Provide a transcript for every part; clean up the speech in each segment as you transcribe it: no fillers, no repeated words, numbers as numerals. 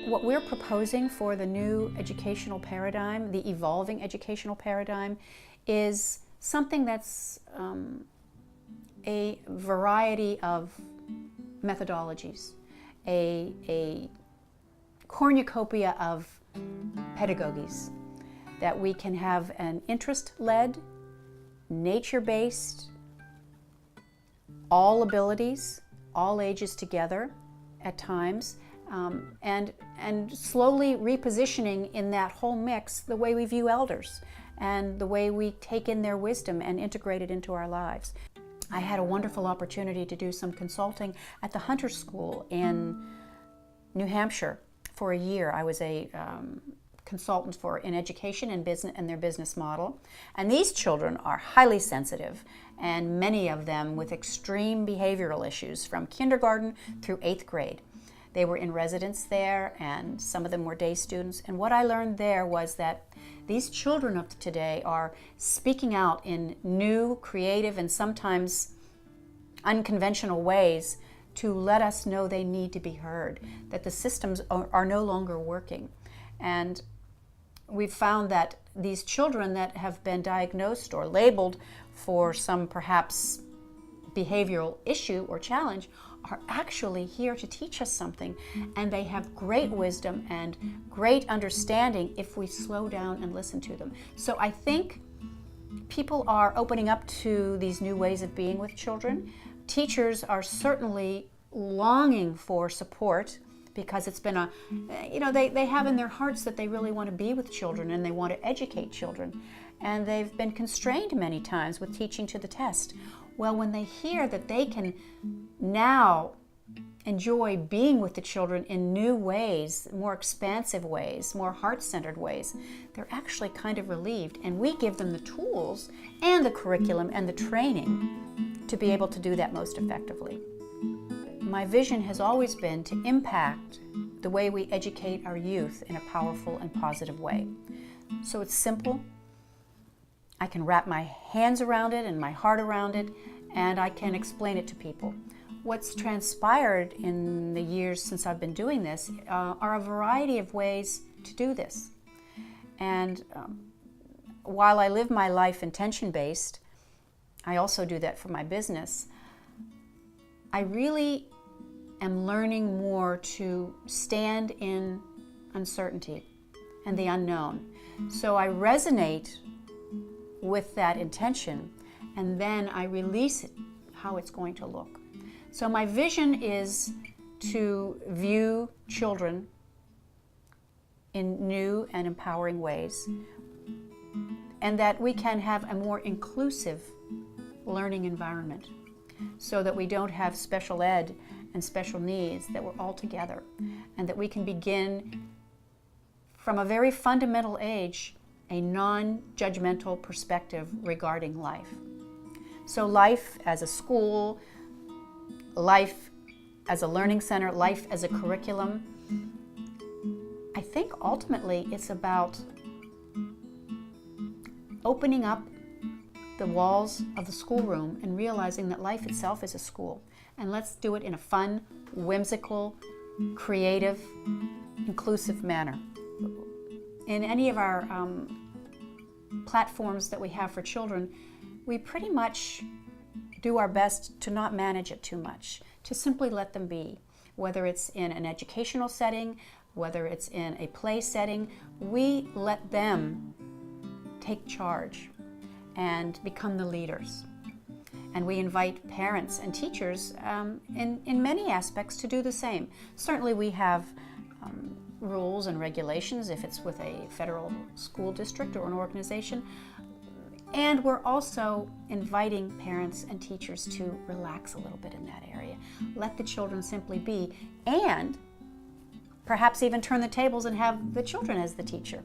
What we're proposing for the new educational paradigm, the evolving educational paradigm, is something that's a variety of methodologies, a cornucopia of pedagogies, that we can have an interest-led, nature-based, all abilities, all ages together at times, and slowly repositioning in that whole mix the way we view elders and the way we take in their wisdom and integrate it into our lives. I had a wonderful opportunity to do some consulting at the Hunter School in New Hampshire for a year. I was a consultant in education and business and their business model. And these children are highly sensitive, and many of them with extreme behavioral issues from kindergarten through 8th grade. They were in residence there, and some of them were day students. And what I learned there was that these children of today are speaking out in new, creative, and sometimes unconventional ways to let us know they need to be heard, that the systems are no longer working. And we've found that these children that have been diagnosed or labeled for some perhaps behavioral issue or challenge are actually here to teach us something, and they have great wisdom and great understanding if we slow down and listen to them. So I think people are opening up to these new ways of being with children. Teachers are certainly longing for support, because it's been they have in their hearts that they really want to be with children and they want to educate children, and they've been constrained many times with teaching to the test. Well, when they hear that they can now enjoy being with the children in new ways, more expansive ways, more heart-centered ways, they're actually kind of relieved. And we give them the tools and the curriculum and the training to be able to do that most effectively. My vision has always been to impact the way we educate our youth in a powerful and positive way. So it's simple. I can wrap my hands around it and my heart around it, and I can explain it to people. What's transpired in the years since I've been doing this are a variety of ways to do this. And while I live my life intention-based, I also do that for my business. I really am learning more to stand in uncertainty and the unknown. So I resonate with that intention, and then I release it, how it's going to look. So my vision is to view children in new and empowering ways, and that we can have a more inclusive learning environment, so that we don't have special ed and special needs, that we're all together, and that we can begin from a very fundamental age a non-judgmental perspective regarding life. So life as a school, life as a learning center, life as a curriculum, I think ultimately it's about opening up the walls of the schoolroom and realizing that life itself is a school. And let's do it in a fun, whimsical, creative, inclusive manner. In any of our platforms that we have for children, we pretty much do our best to not manage it too much, to simply let them be. Whether it's in an educational setting, whether it's in a play setting, we let them take charge and become the leaders. And we invite parents and teachers in many aspects to do the same. Certainly we have rules and regulations if it's with a federal school district or an organization. And we're also inviting parents and teachers to relax a little bit in that area. Let the children simply be, and perhaps even turn the tables and have the children as the teacher.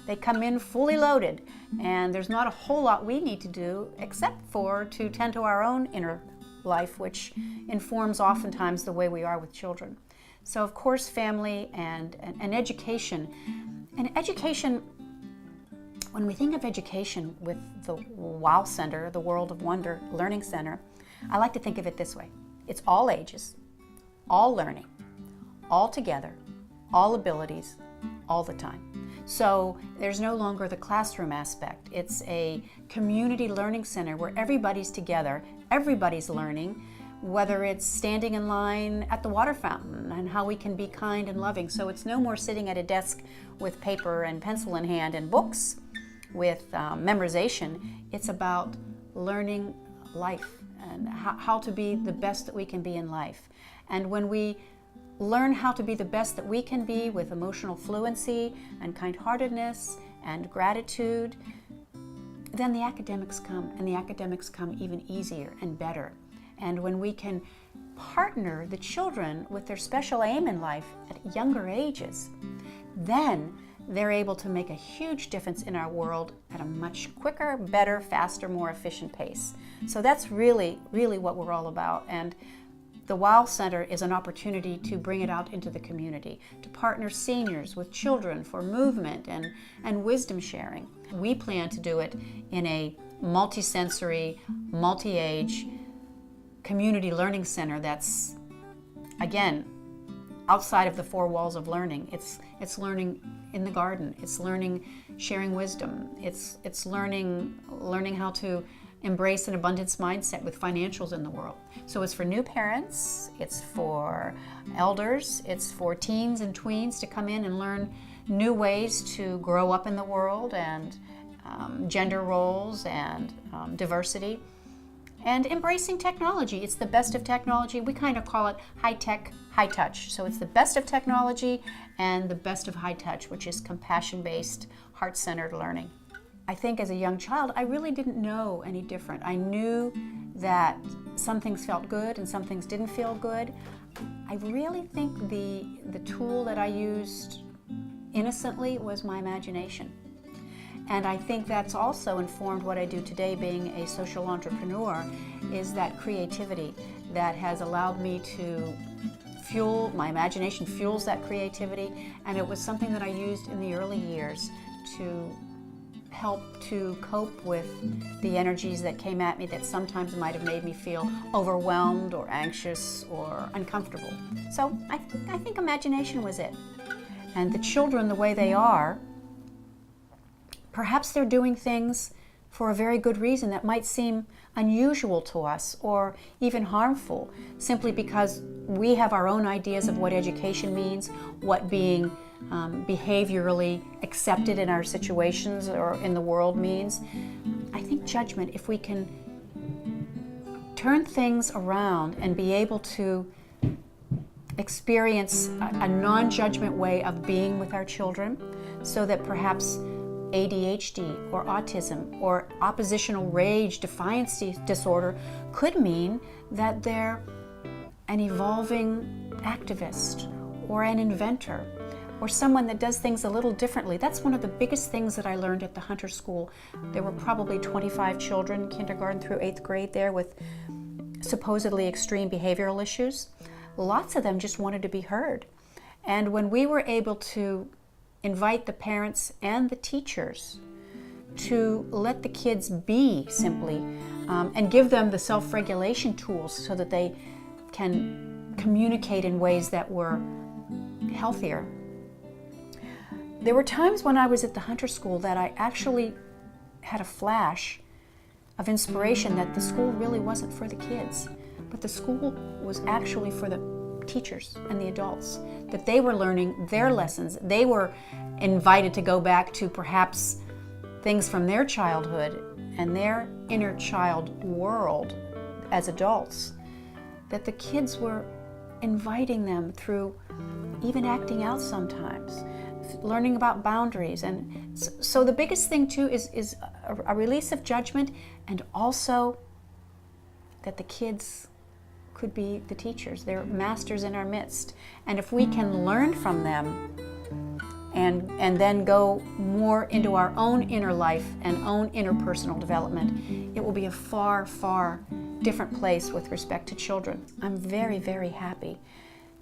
They come in fully loaded, and there's not a whole lot we need to do except for to tend to our own inner life, which informs oftentimes the way we are with children. So of course, family and education. And education, when we think of education with the WOW Center, the World of Wonder Learning Center, I like to think of it this way. It's all ages, all learning, all together, all abilities, all the time. So there's no longer the classroom aspect. It's a community learning center where everybody's together, everybody's learning, whether it's standing in line at the water fountain and how we can be kind and loving. So it's no more sitting at a desk with paper and pencil in hand and books with memorization. It's about learning life and how to be the best that we can be in life. And when we learn how to be the best that we can be with emotional fluency and kind-heartedness and gratitude, then the academics come, and the academics come even easier and better. And when we can partner the children with their special aim in life at younger ages, then they're able to make a huge difference in our world at a much quicker, better, faster, more efficient pace. So that's really, really what we're all about. And the WOW Center is an opportunity to bring it out into the community, to partner seniors with children for movement and wisdom sharing. We plan to do it in a multi-sensory, multi-age community learning center that's, again, outside of the four walls of learning. It's learning in the garden. It's learning sharing wisdom. It's learning how to embrace an abundance mindset with financials in the world. So it's for new parents, it's for elders, it's for teens and tweens to come in and learn new ways to grow up in the world and gender roles and diversity. And embracing technology. It's the best of technology. We kind of call it high-tech, high-touch. So it's the best of technology and the best of high-touch, which is compassion-based, heart-centered learning. I think as a young child, I really didn't know any different. I knew that some things felt good and some things didn't feel good. I really think the tool that I used innocently was my imagination. And I think that's also informed what I do today, being a social entrepreneur, is that creativity that has allowed me to fuel, my imagination fuels that creativity, and it was something that I used in the early years to help to cope with the energies that came at me that sometimes might have made me feel overwhelmed or anxious or uncomfortable. So I think imagination was it. And the children, the way they are, perhaps they're doing things for a very good reason that might seem unusual to us or even harmful, simply because we have our own ideas of what education means, what being behaviorally accepted in our situations or in the world means. I think judgment, if we can turn things around and be able to experience a non-judgment way of being with our children, so that perhaps ADHD or autism or oppositional rage defiance disorder could mean that they're an evolving activist or an inventor or someone that does things a little differently. That's one of the biggest things that I learned at the Hunter School. There were probably 25 children, kindergarten through 8th grade there, with supposedly extreme behavioral issues. Lots of them just wanted to be heard. And when we were able to invite the parents and the teachers to let the kids be simply and give them the self-regulation tools so that they can communicate in ways that were healthier. There were times when I was at the Hunter School that I actually had a flash of inspiration that the school really wasn't for the kids, but the school was actually for the teachers and the adults, that they were learning their lessons. They were invited to go back to perhaps things from their childhood and their inner child world as adults, that the kids were inviting them through even acting out sometimes, learning about boundaries. And so the biggest thing too is a release of judgment, and also that the kids could be the teachers. They're masters in our midst. And if we can learn from them and then go more into our own inner life and own interpersonal development, it will be a far, far different place with respect to children. I'm very, very happy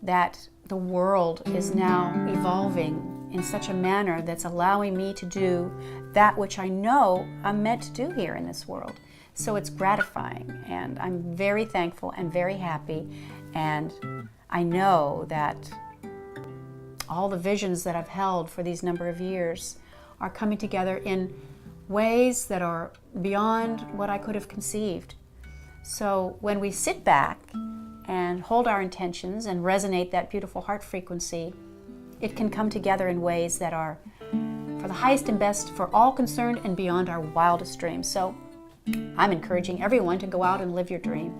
that the world is now evolving in such a manner that's allowing me to do that which I know I'm meant to do here in this world. So it's gratifying, and I'm very thankful and very happy, and I know that all the visions that I've held for these number of years are coming together in ways that are beyond what I could have conceived. So when we sit back and hold our intentions and resonate that beautiful heart frequency, it can come together in ways that are for the highest and best for all concerned and beyond our wildest dreams. So I'm encouraging everyone to go out and live your dream.